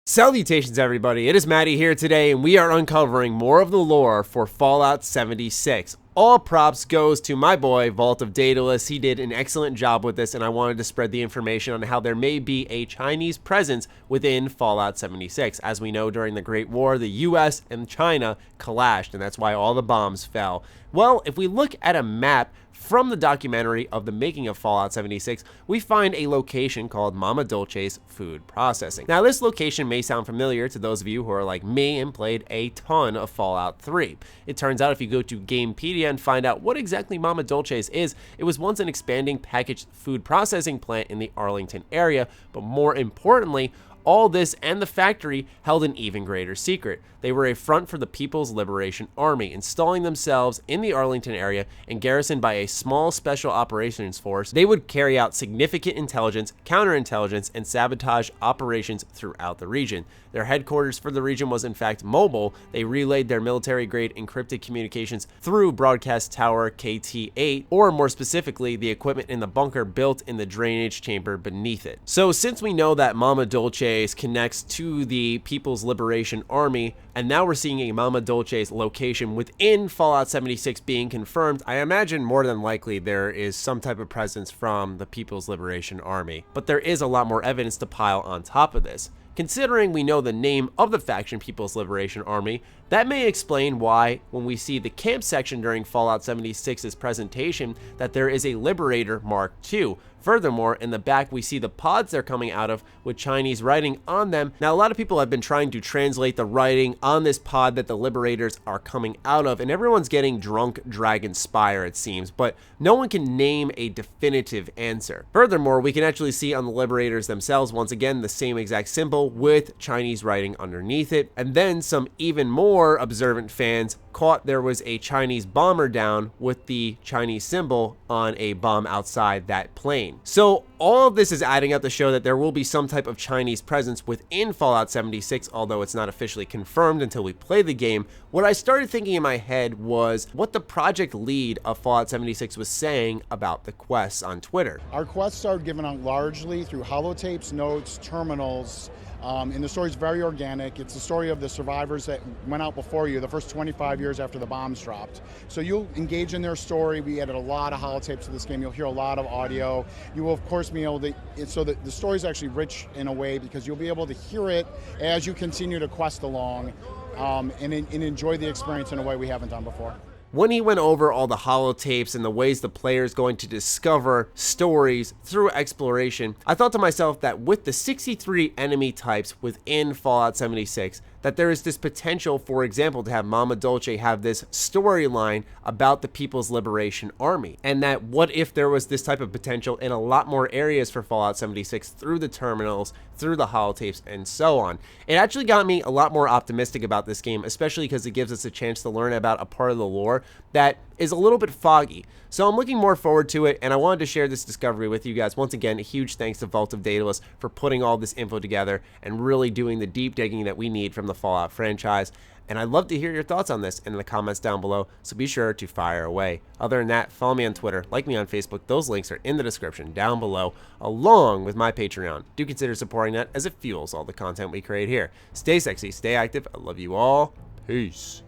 Salutations everybody, it is Matty here today and we are uncovering more of the lore for Fallout 76. All props goes to my boy, Vault of Daedalus. He did an excellent job with this and I wanted to spread the information on how there may be a Chinese presence within Fallout 76. As we know, during the Great War, the US and China clashed and that's why all the bombs fell. Well, if we look at a map from the documentary of the making of Fallout 76, we find a location called Mama Dolce's Food Processing. Now, this location may sound familiar to those of you who are like me and played a ton of Fallout 3. It turns out if you go to Gamepedia and find out what exactly Mama Dolce's is, it was once an expanding packaged food processing plant in the Arlington area, but more importantly, all this and the factory held an even greater secret. They were a front for the People's Liberation Army, installing themselves in the Arlington area and garrisoned by a small special operations force. They would carry out significant intelligence, counterintelligence, and sabotage operations throughout the region. Their headquarters for the region was in fact mobile. They relayed their military-grade encrypted communications through Broadcast Tower KT-8, or more specifically, the equipment in the bunker built in the drainage chamber beneath it. So since we know that Mama Dolce's connects to the People's Liberation Army, and now we're seeing a Mama Dolce's location within Fallout 76 being confirmed, I imagine more than likely there is some type of presence from the People's Liberation Army. But there is a lot more evidence to pile on top of this. Considering we know the name of the faction People's Liberation Army, that may explain why, when we see the camp section during Fallout 76's presentation, that there is a Liberator Mark II. Furthermore, in the back we see the pods they're coming out of with Chinese writing on them. Now, a lot of people have been trying to translate the writing on this pod that the Liberators are coming out of, and everyone's getting drunk Dragon Spire, it seems, but no one can name a definitive answer. Furthermore, we can actually see on the Liberators themselves, once again, the same exact symbol with Chinese writing underneath it, and then some even more observant fans caught there was a Chinese bomber down with the Chinese symbol on a bomb outside that plane. So all of this is adding up to show that there will be some type of Chinese presence within Fallout 76, although it's not officially confirmed until we play the game. What I started thinking in my head was what the project lead of Fallout 76 was saying about the quests on Twitter. Our quests are given out largely through holotapes, notes, terminals, and the story's very organic. It's the story of the survivors that went out before you the first 25 years after the bombs dropped. So you'll engage in their story. We added a lot of holotapes to this game. You'll hear a lot of audio. You will, of course, be able to, so that the story's actually rich in a way because you'll be able to hear it as you continue to quest along and enjoy the experience in a way we haven't done before. When he went over all the holotapes and the ways the player is going to discover stories through exploration, I thought to myself that with the 63 enemy types within Fallout 76, that there is this potential, for example, to have Mama Dolce have this storyline about the People's Liberation Army. And that what if there was this type of potential in a lot more areas for Fallout 76 through the terminals, through the holotapes, and so on. It actually got me a lot more optimistic about this game, especially because it gives us a chance to learn about a part of the lore that is a little bit foggy. So I'm looking more forward to it, and I wanted to share this discovery with you guys. Once again, a huge thanks to Vault of Daedalus for putting all this info together and really doing the deep digging that we need from the Fallout franchise. And I'd love to hear your thoughts on this in the comments down below, so be sure to fire away. Other than that, follow me on Twitter, like me on Facebook. Those links are in the description down below, along with my Patreon. Do consider supporting that as it fuels all the content we create here. Stay sexy, stay active. I love you all. Peace.